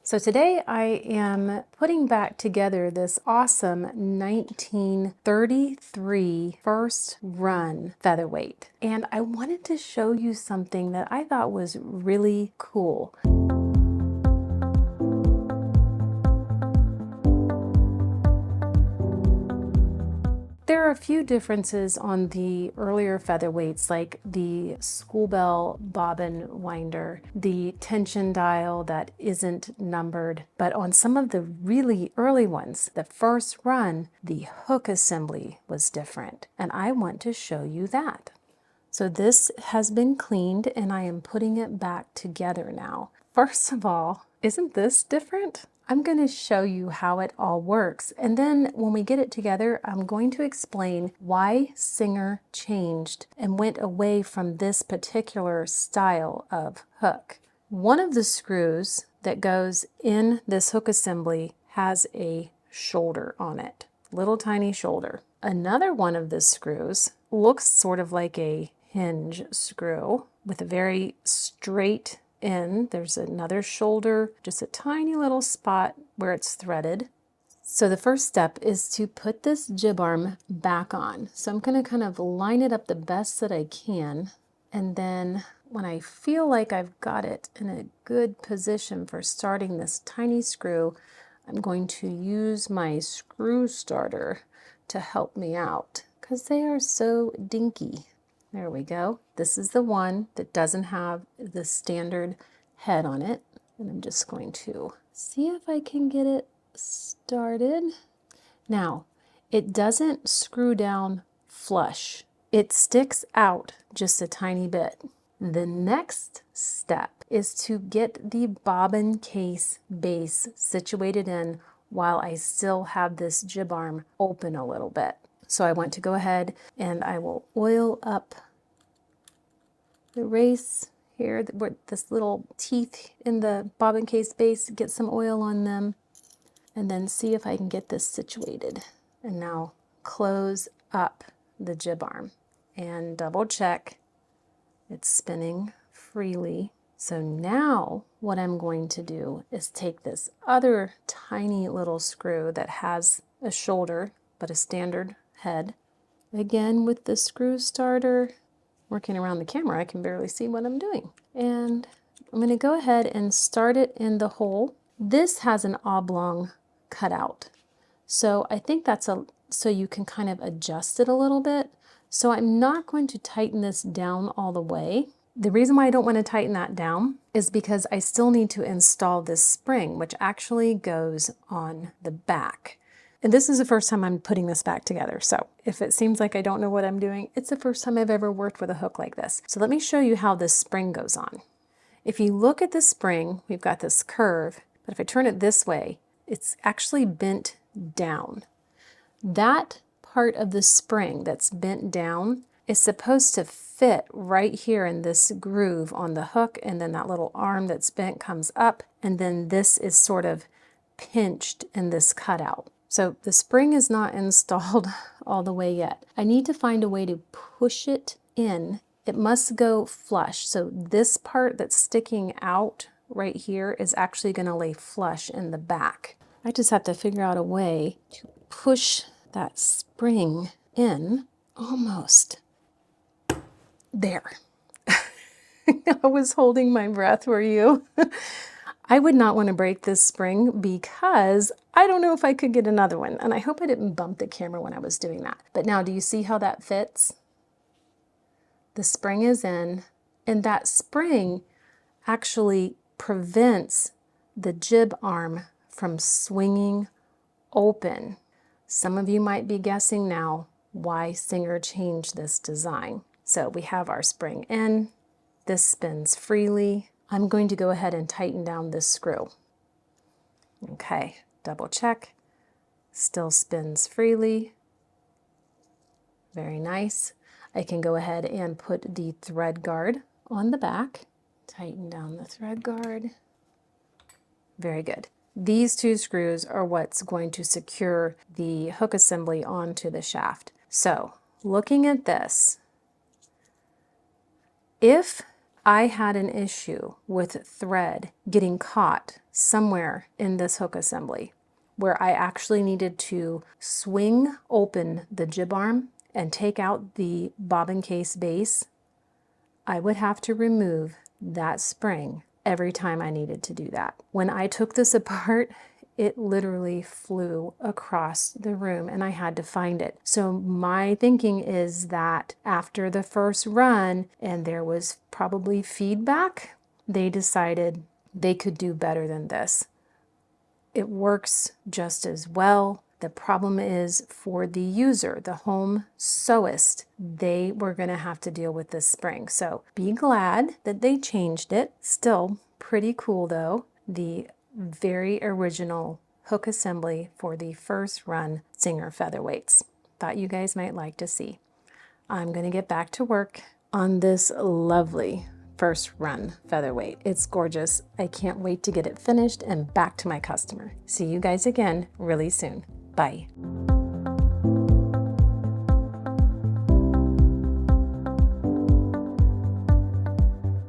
So today I am putting back together this awesome 1933 first run featherweight. And I wanted to show you something that I thought was really cool. There are a few differences on the earlier featherweights, like the school bell bobbin winder, the tension dial that isn't numbered, but on some of the really early ones, the first run, the hook assembly was different, and I want to show you that. So this has been cleaned and I am putting it back together now. First of all, isn't this different? I'm going to show you how it all works, and then when we get it together, I'm going to explain why Singer changed and went away from this particular style of hook. One of the screws that goes in this hook assembly has a shoulder on it, little tiny shoulder. Another one of the screws looks sort of like a hinge screw with a very straight end. There's another shoulder, just a tiny little spot where it's threaded. So the first step is to put this jib arm back on. So I'm going to kind of line it up the best that I can, and then when I feel like I've got it in a good position for starting this tiny screw, I'm going to use my screw starter to help me out because they are so dinky. There we go. This is the one that doesn't have the standard head on it. And I'm just going to see if I can get it started. Now, it doesn't screw down flush. It sticks out just a tiny bit. The next step is to get the bobbin case base situated in while I still have this jib arm open a little bit. So I want to go ahead and I will oil up the race here, where this little teeth in the bobbin case base, get some oil on them, and then see if I can get this situated. And now close up the jib arm and double check it's spinning freely. So now what I'm going to do is take this other tiny little screw that has a shoulder but a standard head, again with the screw starter. Working around the camera, I can barely see what I'm doing. And I'm going to go ahead and start it in the hole. This has an oblong cutout, so I think that's so you can kind of adjust it a little bit. So I'm not going to tighten this down all the way. The reason why I don't want to tighten that down is because I still need to install this spring, which actually goes on the back. And this is the first time I'm putting this back together. So if it seems like I don't know what I'm doing, it's the first time I've ever worked with a hook like this. So let me show you how this spring goes on. If you look at the spring, we've got this curve, but if I turn it this way, it's actually bent down. That part of the spring that's bent down is supposed to fit right here in this groove on the hook, and then that little arm that's bent comes up, and then this is sort of pinched in this cutout. So the spring is not installed all the way yet. I need to find a way to push it in. It must go flush. So this part that's sticking out right here is actually going to lay flush in the back. I just have to figure out a way to push that spring in almost. There. I was holding my breath, were you? I would not want to break this spring because I don't know if I could get another one. And I hope I didn't bump the camera when I was doing that. But now, do you see how that fits? The spring is in, and that spring actually prevents the jib arm from swinging open. Some of you might be guessing now why Singer changed this design. So we have our spring in, this spins freely. I'm going to go ahead and tighten down this screw. Okay, double check. Still spins freely. Very nice. I can go ahead and put the thread guard on the back. Tighten down the thread guard. Very good. These two screws are what's going to secure the hook assembly onto the shaft. So, looking at this, if I had an issue with thread getting caught somewhere in this hook assembly where I actually needed to swing open the jib arm and take out the bobbin case base, I would have to remove that spring every time I needed to do that. When I took this apart, it literally flew across the room and I had to find it. So my thinking is that after the first run, and there was probably feedback, they decided they could do better than this. It works just as well. The problem is for the user, the home sewist, they were going to have to deal with this spring. So be glad that they changed it. Still pretty cool though. The very original hook assembly for the first run Singer Featherweights. Thought you guys might like to see. I'm going to get back to work on this lovely first run featherweight. It's gorgeous. I can't wait to get it finished and back to my customer. See you guys again really soon. Bye.